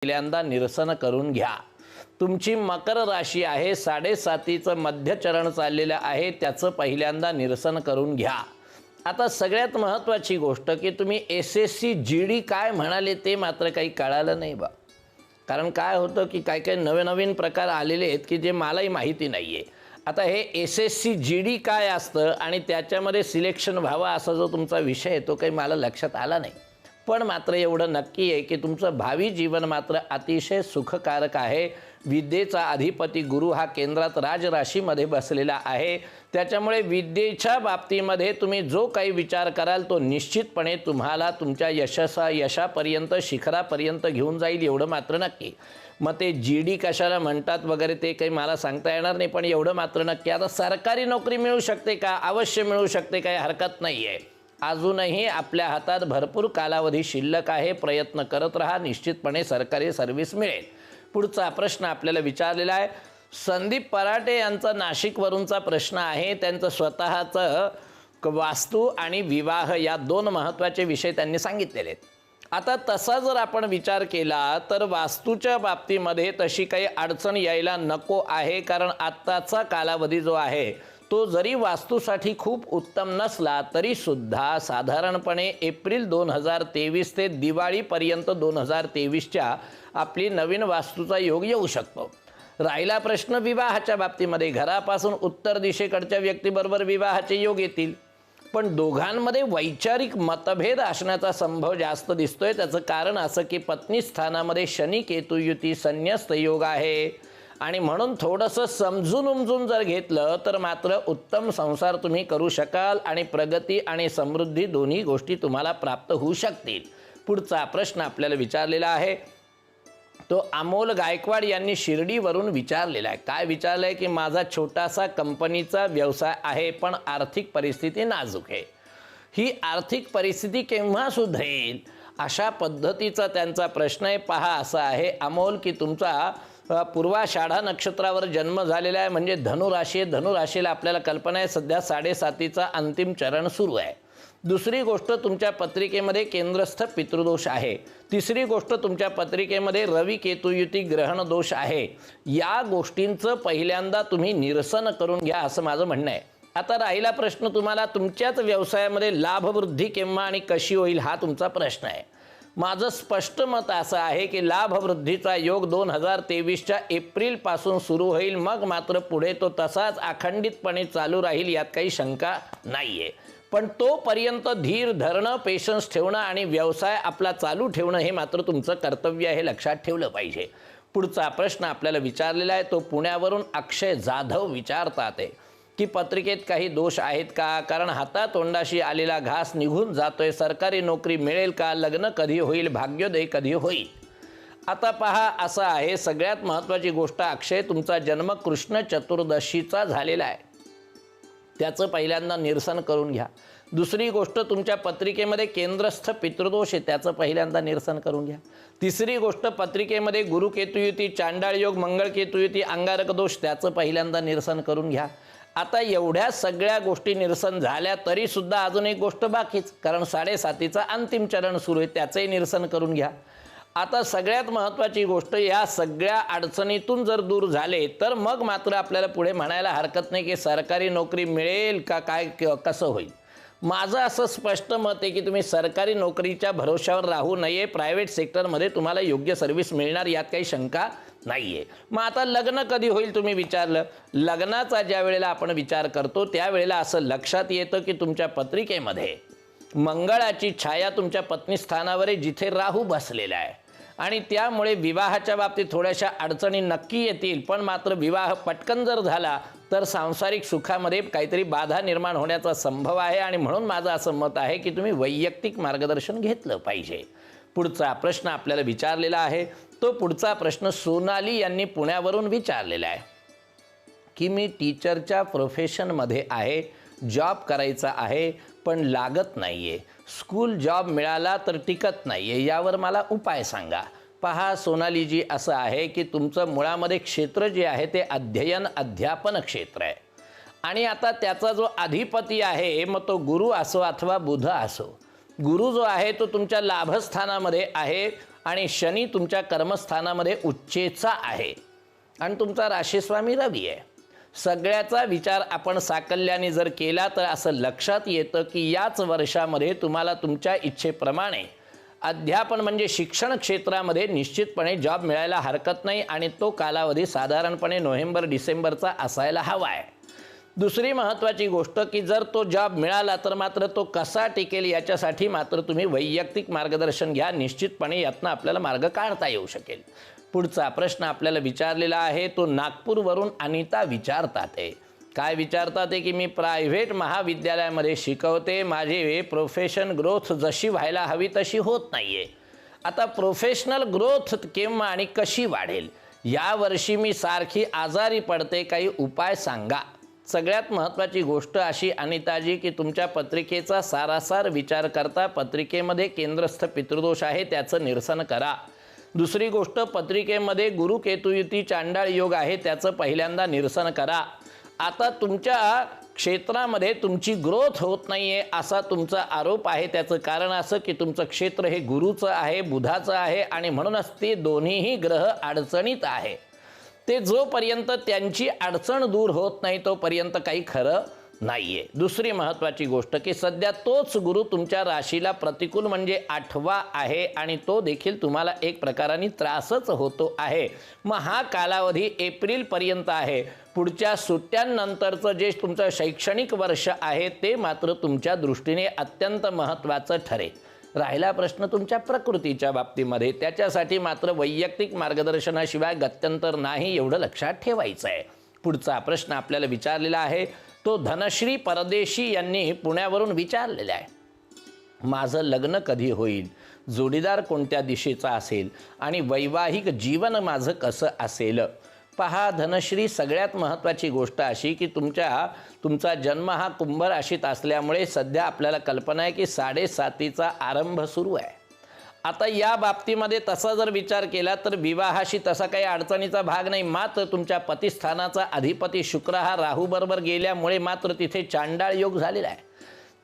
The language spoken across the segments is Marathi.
पहिल्यांदा निरसन करून घ्या। तुमची मकर राशी आहे, 7.5चं मध्यचरण चाललेलं आहे, त्याचं पहिल्यांदा निरसन करून घ्या। आता सगळ्यात महत्त्वाची गोष्ट की तुम्ही SSC GD काय म्हणाले ते मात्र काही कळालं नाही बा। कारण काय होतं की काय नवीन प्रकार आलेले आहेत की जे मलाही माहिती नाही आहे। आता हे SSC GD काय असतं आणि त्याच्यामध्ये सिलेक्शन व्हावं असा जो तुमचा विषय आहे तो काही मला लक्षात आला नाही। पण मात्र एवढं नक्की आहे की तुमचं भावी जीवन मात्र अतिशय सुखकारक आहे। विद्येचा अधिपती गुरु हा केंद्रात राजराशीमध्ये बसलेला आहे, त्याच्यामुळे विद्येच्या बाबतीमध्ये तुम्ही जो काही विचार कराल तो निश्चितपणे तुम्हाला तुमच्या यशापर्यंत शिखरापर्यंत घेऊन जाईल, एवढं मात्र नक्की। मग ते GD कशाला म्हणतात वगैरे ते काही मला सांगता येणार नाही, पण एवढं मात्र नक्की आता सरकारी नोकरी मिळू शकते का? अवश्य मिळू शकते, काही हरकत नाही आहे। अजूनही आपल्या हातात भरपूर कालावधी शिल्लक आहे, प्रयत्न करत राहा, निश्चितपणे सरकारी सर्व्हिस मिळेल। पुढचा प्रश्न आपल्याला विचारलेला आहे संदीप पराटे यांचा नाशिकवरूनचा प्रश्न आहे। त्यांचं स्वतःचं वास्तू आणि विवाह या दोन महत्त्वाचे विषय त्यांनी सांगितलेले आहेत। आता तसा जर आपण विचार केला तर वास्तूच्या बाबतीमध्ये तशी काही अडचण यायला नको आहे, कारण आत्ताचा कालावधी जो आहे तो जरी वास्तूसाठी खूप उत्तम नसला तरी सुद्धा साधारणपणे एप्रिल 2023 ते दिवाळीपर्यंत 2023च्या आपली नवीन वास्तूचा योग येऊ शकतो। राहिला प्रश्न विवाहाच्या बाबतीमध्ये, घरापासून उत्तर दिशेकडच्या व्यक्तीबरोबर विवाहाचे योग येतील, पण दोघांमध्ये वैचारिक मतभेद असण्याचा संभव जास्त दिसतोय। त्याचं कारण असं की पत्नी स्थानामध्ये शनी केतू युती संन्यस्त योग आहे आणि म्हणून थोडंसं समजून उमजून जर घेतलं तर मात्र उत्तम संसार तुम्ही करू शकाल आणि प्रगती आणि समृद्धी दोन्ही गोष्टी तुम्हाला प्राप्त होऊ शकतील। पुढचा प्रश्न आपल्याला विचारलेला आहे तो अमोल गायकवाड यांनी शिर्डीवरून विचारलेला आहे। काय विचारलं आहे की माझा छोटासा कंपनीचा व्यवसाय आहे पण आर्थिक परिस्थिती नाजूक आहे, ही आर्थिक परिस्थिती केव्हा सुधरेल अशा पद्धतीचा त्यांचा प्रश्न आहे। पहा असा आहे अमोल की तुमचा पूर्वाषाढा नक्षत्रावर जन्म झालेला आहे, म्हणजे धनुराशी आहे। धनुराशीला आपल्याला कल्पना आहे सध्या 7.5चा अंतिम चरण सुरू आहे। दुसरी गोष्ट तुमच्या पत्रिकेमध्ये केंद्रस्थ पितृदोष आहे। तिसरी गोष्ट तुमच्या पत्रिकेमध्ये रवी केतू युती ग्रहण दोष आहे। या गोष्टींचं पहिल्यांदा तुम्ही निरसन करून घ्या असं माझं म्हणणं आहे। आता राहिला प्रश्न तुम्हाला तुमच्याच व्यवसायामध्ये लाभवृद्धी केव्हा आणि कशी होईल हा तुमचा प्रश्न आहे। माझं स्पष्ट मत असं आहे की लाभवृद्धीचा योग 2023च्या एप्रिलपासून सुरू होईल, मग मात्र पुढे तो तसाच अखंडितपणे चालू राहील, यात काही शंका नाही आहे। पण तोपर्यंत धीर धरणं, पेशन्स ठेवणं आणि व्यवसाय आपला चालू ठेवणं हे मात्र तुमचं कर्तव्य आहे, हे लक्षात ठेवलं पाहिजे। पुढचा प्रश्न आपल्याला विचारलेला आहे तो पुण्यावरून अक्षय जाधव विचारतात आहे की पत्रिकेत काही दोष आहेत का? कारण हातातोंडाशी आलेला घास निघून जातोय, सरकारी नोकरी मिळेल का? लग्न कधी होईल? भाग्योदय कधी होईल? आता पहा असं आहे, सगळ्यात महत्त्वाची गोष्ट अक्षय तुमचा जन्म कृष्ण चतुर्दशीचा झालेला आहे, त्याचं पहिल्यांदा निरसन करून घ्या। दुसरी गोष्ट तुमच्या पत्रिकेमध्ये केंद्रस्थ पितृदोष आहे, त्याचं पहिल्यांदा निरसन करून घ्या। तिसरी गोष्ट पत्रिकेमध्ये गुरु केतू युती, चांडाळ योग, मंगळ केतू युती, अंगारक दोष, त्याचं पहिल्यांदा निरसन करून घ्या। आता एवढ्या सगळ्या गोष्टी निरसन झाल्या तरी सुद्धा अजून एक गोष्ट बाकीच, कारण 7.5चा अंतिम चरण सुरू आहे, त्याचंही निरसन करून घ्या। आता सगळ्यात महत्त्वाची गोष्ट, या सगळ्या अडचणीतून जर दूर झाले तर मग मात्र आपल्याला पुढे म्हणायला हरकत नाही की सरकारी नोकरी मिळेल का काय कसं होईल। माझं असं स्पष्ट मत आहे की तुम्ही सरकारी नोकरीच्या भरोश्यावर राहू नये, प्रायव्हेट सेक्टरमध्ये तुम्हाला योग्य सर्व्हिस मिळणार, यात काही शंका नाही आहे। मग आता लग्न कधी होईल तुम्ही विचारलं, लग्नाचा ज्या वेळेला आपण विचार करतो त्यावेळेला असं लक्षात येतं की तुमच्या पत्रिकेमध्ये मंगळाची छाया तुमच्या पत्नी स्थानावर आहे, जिथे राहू बसलेला आहे, आणि त्यामुळे विवाहाच्या बाबतीत थोड्याशा अडचणी नक्की येतील, पण मात्र विवाह पटकन जर झाला तर सांसारिक सुखामध्ये काहीतरी बाधा निर्माण होण्याचा संभव आहे, आणि म्हणून माझं असं मत आहे की तुम्ही वैयक्तिक मार्गदर्शन घेतलं पाहिजे। पुढचा प्रश्न आपल्याला विचारलेला आहे तो पुढचा प्रश्न सोनाली यांनी पुण्यावरून विचारलेला आहे की मी टीचरच्या प्रोफेशनमध्ये आहे, जॉब करायचा आहे पण लागत नाही आहे, स्कूल जॉब मिळाला तर टिकत नाही आहे, यावर मला उपाय सांगा। पहा सोनालीजी, असं आहे की तुमचं मुळामध्ये क्षेत्र जे आहे ते अध्ययन अध्यापन क्षेत्र आहे, आणि आता त्याचा जो अधिपती आहे मग तो गुरु असो अथवा बुध असो, गुरु जो आहे तो तुमच्या लाभस्थानामध्ये आहे आणि शनी तुमच्या कर्मस्थानामध्ये उच्चेचा आहे आणि तुमचा राशीस्वामी रवी आहे. सगळ्याचा विचार आपण साकल्याने जर केला तर असं लक्षात येतं की याच वर्षामध्ये तुम्हाला तुमच्या इच्छेप्रमाणे अध्यापन म्हणजे शिक्षण क्षेत्रामध्ये निश्चितपणे जॉब मिळायला हरकत नाही आणि तो कालावधी साधारणपणे नोव्हेंबर-डिसेंबरचा असायला हवा आहे. दुसरी महत्त्वाची गोष्ट की जर तो जॉब मिळाला तर मात्र तो कसा टिकेल याच्यासाठी मात्र तुम्ही वैयक्तिक मार्गदर्शन घ्या. निश्चितपणे यातनं आपल्याला मार्ग काढता येऊ शकेल. पुढचा प्रश्न आपल्याला विचारलेला आहे तो नागपूरवरून अनिता विचारतात आहे. काय विचारतात आहे की मी प्रायव्हेट महाविद्यालयामध्ये शिकवते, माझे प्रोफेशन ग्रोथ जशी व्हायला हवी तशी होत नाही आहे. आता प्रोफेशनल ग्रोथ केव्हा आणि कशी वाढेल? यावर्षी मी सारखी आजारी पडते, काही उपाय सांगा. सगळ्यात महत्त्वाची गोष्ट अशी अनिताजी की तुमच्या पत्रिकेचा सारासार विचार करता पत्रिकेमध्ये केंद्रस्थ पितृदोष आहे, त्याचं निरसन करा. दुसरी गोष्ट पत्रिकेमध्ये गुरु केतु युती चांडाळ योग आहे, त्याचं पहिल्यांदा निरसन करा. आता तुमच्या क्षेत्रामध्ये तुमची ग्रोथ होत नाही आहे असा तुमचा आरोप आहे. त्याचं कारण असं की तुमचं क्षेत्र हे गुरुचं आहे, बुधाचं आहे आणि म्हणूनच ते दोन्हीही ग्रह अडचणीत आहे. ते जोपर्यंत त्यांची अडचण दूर होत नाही तोपर्यंत काही खरं नाही आहे. दुसरी महत्त्वाची गोष्ट की सध्या तोच गुरु तुमच्या राशीला प्रतिकूल म्हणजे 8वा आहे आणि तो देखील तुम्हाला एक प्रकाराने त्रासच होतो आहे. मग हा कालावधी एप्रिलपर्यंत आहे. पुढच्या सुट्ट्यांनंतरचं जे तुमचं शैक्षणिक वर्ष आहे ते मात्र तुमच्या दृष्टीने अत्यंत महत्त्वाचं ठरेल. राहिला प्रश्न तुमच्या प्रकृतीच्या बाबतीमध्ये, त्याच्यासाठी मात्र वैयक्तिक मार्गदर्शनाशिवाय गत्यंतर नाही एवढं लक्षात ठेवायचं आहे. पुढचा प्रश्न आपल्याला विचारलेला आहे तो धनश्री परदेशी यांनी पुण्यावरून विचारलेला आहे. माझं लग्न कधी होईल, जोडीदार कोणत्या दिशेचा असेल आणि वैवाहिक जीवन माझं कसं असेल? पहा धनश्री, सगळ्यात महत्त्वाची गोष्ट अशी की तुमचा जन्म हा कुंभ राशीत असल्यामुळे सध्या आपल्याला कल्पना आहे की 7.5चा आरंभ सुरू आहे. आता या बाबतीमध्ये तसा जर विचार केला तर विवाहाशी तसा काही अडचणीचा भाग नाही. मात्र तुमच्या पतिस्थानाचा अधिपती शुक्र हा राहूबरोबर गेल्यामुळे मात्र तिथे चांडाळ योग झालेला आहे.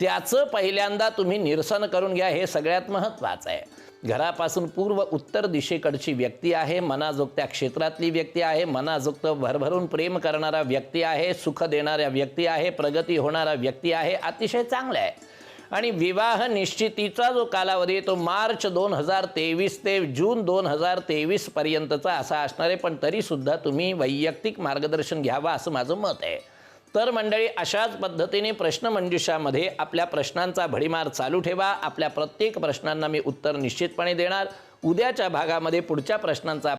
त्याचं पहिल्यांदा तुम्ही निरसन करून घ्या, हे सगळ्यात महत्त्वाचं आहे. घरापासून पूर्व उत्तर दिशेकडची व्यक्ती आहे, मनाजोगत्या क्षेत्रातली व्यक्ती आहे, मनाजोगतं भरभरून प्रेम करणारा व्यक्ती आहे, सुख देणाऱ्या व्यक्ती आहे, प्रगती होणारा व्यक्ती आहे, अतिशय चांगला आहे. आणि विवाह निश्चितीचा जो कालावधी आहे तो मार्च 2023 ते जून 2023 पर्यंतचा असा असणार आहे. पण तरीसुद्धा तुम्ही वैयक्तिक मार्गदर्शन घ्यावा असं माझं मत आहे. तर मंडळी, अशाच पद्धतीने प्रश्नमंजुषामध्ये आपल्या प्रश्नांचा भडीमार चालू ठेवा. आपल्या प्रत्येक प्रश्नांना मी उत्तर निश्चितपणे देणार. उद्याच्या भागामध्ये पुढच्या प्रश्नांचा